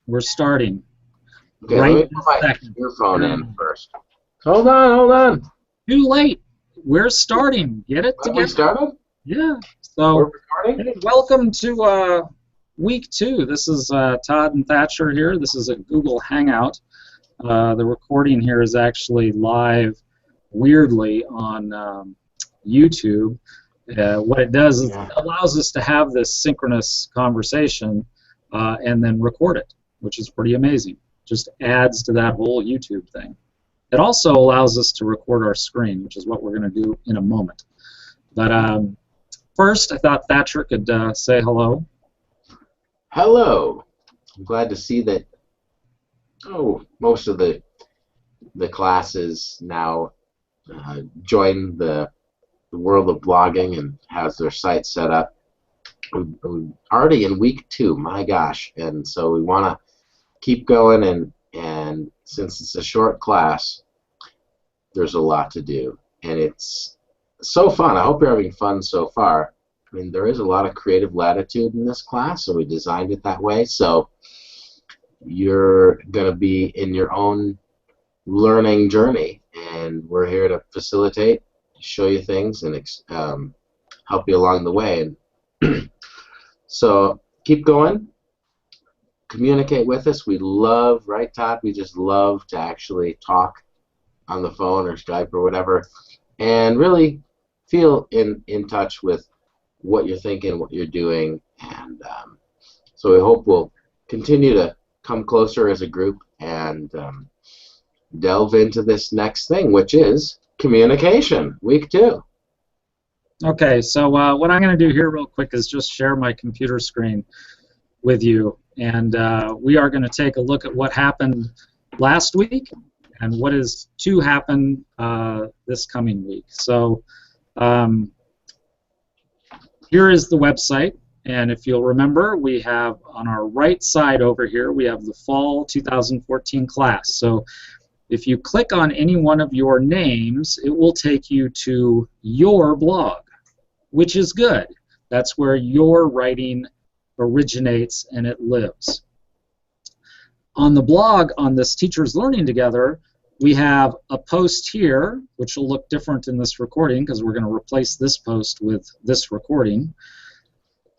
We're starting. Okay, Right let me put my second. earphone in first. Hold on, hold on. Too late. We're starting. Get it Have we together. started? Yeah. So, We're recording? hey, welcome to week 2. This is Todd and Thatcher here. This is a Google Hangout. The recording here is actually live, weirdly, on YouTube. What it does is it allows us to have this synchronous conversation and then record it, which is pretty amazing. Just adds to that whole YouTube thing. It also allows us to record our screen, which is what we're going to do in a moment. But first, I thought Thatcher could say hello. Hello. I'm glad to see that most of the classes now join the world of blogging and has their site set up. We're already in week 2, my gosh, and so we want to keep going, and since it's a short class, there's a lot to do, and it's so fun. I hope you're having fun so far. I mean, there is a lot of creative latitude in this class, so we designed it that way, so you're going to be in your own learning journey, and we're here to facilitate, show you things, and help you along the way. And so keep going. Communicate with us. We love, right, Todd? We just love to actually talk on the phone or Skype or whatever, and really feel in touch with what you're thinking, what you're doing, and so we hope we'll continue to come closer as a group and delve into this next thing, which is communication, week 2. Okay, so what I'm going to do here real quick is just share my computer screen with you, and we are going to take a look at what happened last week and what is to happen this coming week. So here is the website, and if you'll remember, we have on our right side over here, we have the fall 2014 class. So if you click on any one of your names, it will take you to your blog, which is good. That's where your writing originates and it lives. On the blog, on this Teachers Learning Together, we have a post here, which will look different in this recording because we're going to replace this post with this recording.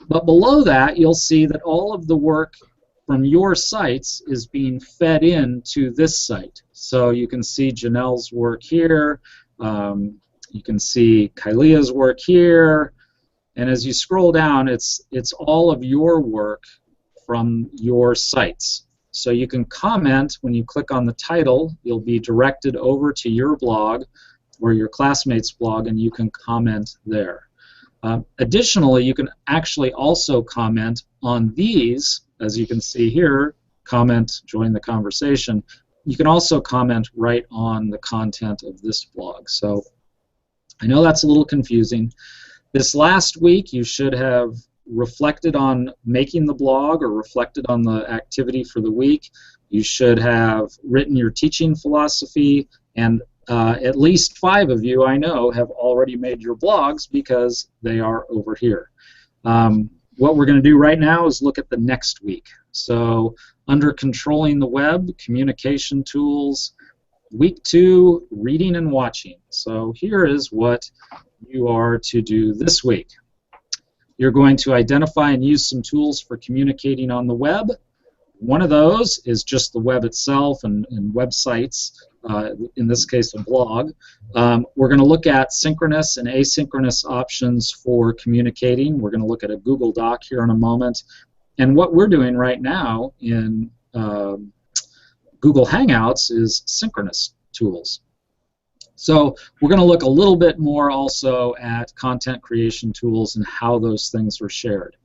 But below that, you'll see that all of the work from your sites is being fed into this site. So you can see Janelle's work here, you can see Kylia's work here, and as you scroll down, it's all of your work from your sites. So you can comment when you click on the title. You'll be directed over to your blog or your classmates' blog, and you can comment there. Additionally, you can actually also comment on these. As you can see here, comment, join the conversation. You can also comment right on the content of this blog. So I know that's a little confusing. This last week, you should have reflected on making the blog or reflected on the activity for the week. You should have written your teaching philosophy, and at least 5 of you I know have already made your blogs because they are over here. What we're going to do right now is look at the next week. So under Controlling the Web, Communication Tools, week 2, Reading and Watching. So here is what you are to do this week. You're going to identify and use some tools for communicating on the web. One of those is just the web itself and websites, in this case a blog. We're going to look at synchronous and asynchronous options for communicating. We're going to look at a Google Doc here in a moment. And what we're doing right now in Google Hangouts is synchronous tools. So we're going to look a little bit more also at content creation tools and how those things are shared.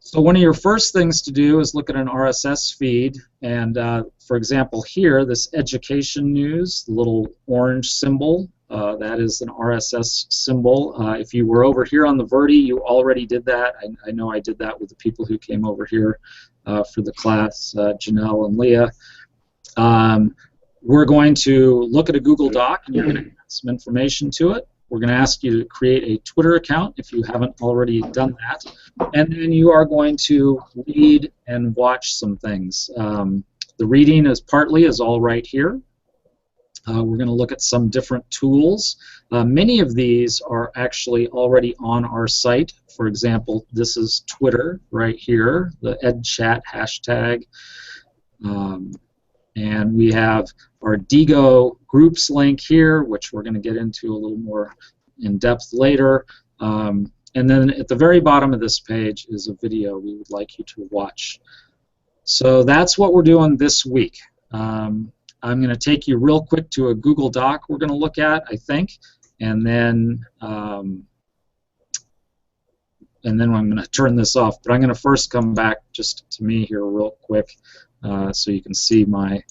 So one of your first things to do is look at an RSS feed, and for example here, this education news, the little orange symbol, that is an RSS symbol. If you were over here on the Verdi, you already did that. I know I did that with the people who came over here for the class, Janelle and Leah. We're going to look at a Google Doc, and you're going to add some information to it. We're going to ask you to create a Twitter account if you haven't already done that. And then you are going to read and watch some things. The reading is all right here. We're going to look at some different tools. Many of these are actually already on our site. For example, this is Twitter right here, the EdChat hashtag. And we have our DIGO groups link here, which we're going to get into a little more in depth later. And then at the very bottom of this page is a video we would like you to watch. So that's what we're doing this week. I'm going to take you real quick to a Google Doc we're going to look at, I think, and then I'm going to turn this off. But I'm going to first come back just to me here real quick so you can see my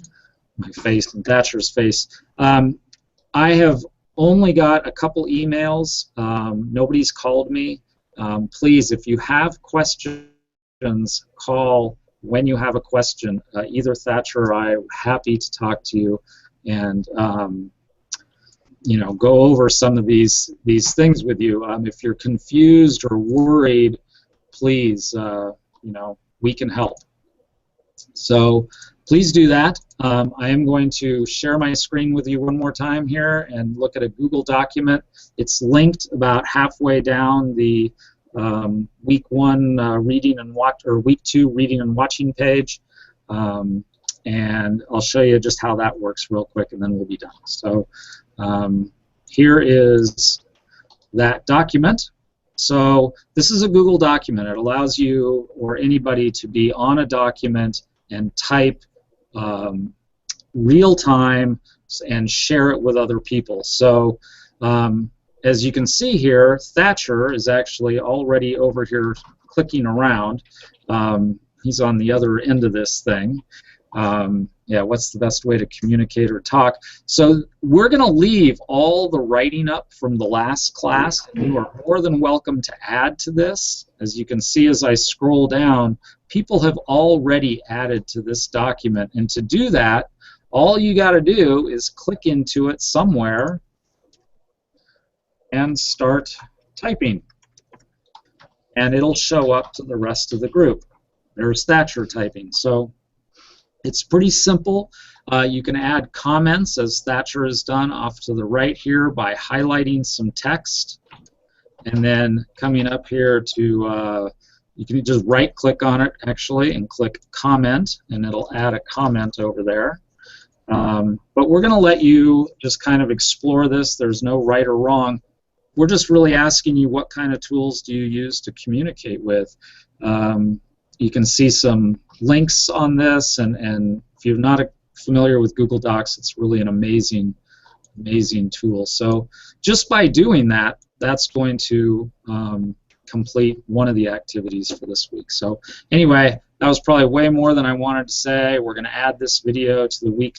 face and Thatcher's face. I have only got a couple emails. Nobody's called me. Please, if you have questions, call when you have a question. Either Thatcher or I are happy to talk to you and you know, go over some of these things with you. If you're confused or worried, please, you know, we can help. So please do that. I am going to share my screen with you one more time here and look at a Google document. It's linked about halfway down the week 1 reading and watch, or week 2 reading and watching page, and I'll show you just how that works real quick, and then we'll be done. So here is that document. So this is a Google document. It allows you or anybody to be on a document and type real time and share it with other people. So as you can see here, Thatcher is actually already over here clicking around. He's on the other end of this thing. Yeah, what's the best way to communicate or talk? So we're going to leave all the writing up from the last class. You are more than welcome to add to this. As you can see as I scroll down, people have already added to this document. And to do that, all you got to do is click into it somewhere and start typing. And it'll show up to the rest of the group. There's Thatcher typing. So it's pretty simple. You can add comments, as Thatcher has done off to the right here, by highlighting some text. And then coming up here to, you can just right-click on it, actually, and click Comment, and it'll add a comment over there. But we're going to let you just kind of explore this. There's no right or wrong. We're just really asking you, what kind of tools do you use to communicate with? You can see some links on this, and if you're not familiar with Google Docs, it's really an amazing tool. So just by doing that, that's going to complete one of the activities for this week. So anyway, that was probably way more than I wanted to say. We're going to add this video to the week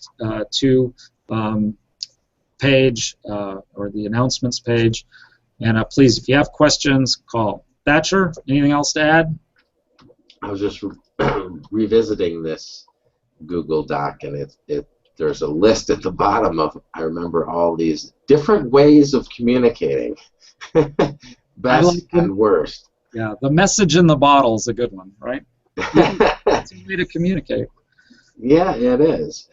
2 page, or the announcements page. And please, if you have questions, call. Thatcher, anything else to add? I was just revisiting this Google Doc, and there's a list at the bottom of, I remember, all these different ways of communicating, best and worst. Yeah, the message in the bottle is a good one, right? It's a way to communicate. Yeah, it is.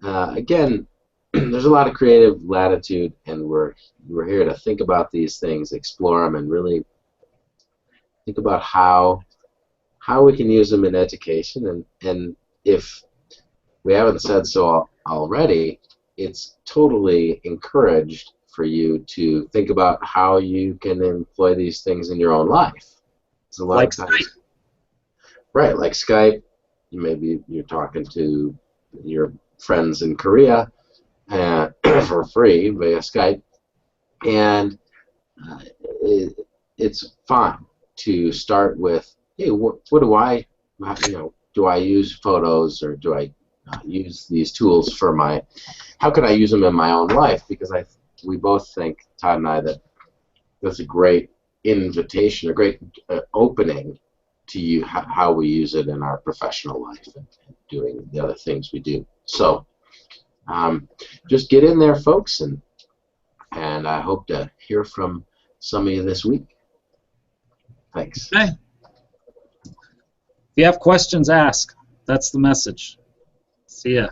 Again, there's a lot of creative latitude, and we're here to think about these things, explore them, and really think about how we can use them in education. And if we haven't said so already, it's totally encouraged for you to think about how you can employ these things in your own life. It's a lot like of times, Skype. Right? Like Skype. Maybe you're talking to your friends in Korea for free via Skype, and it's fine to start with, hey, what do I, do I use photos, or do I use these tools for how can I use them in my own life? Because we both think, Todd and I, that that's a great invitation, a great opening to you how we use it in our professional life and doing the other things we do. So just get in there, folks, and and I hope to hear from some of you this week. Thanks. Okay. If you have questions, ask. That's the message. See ya.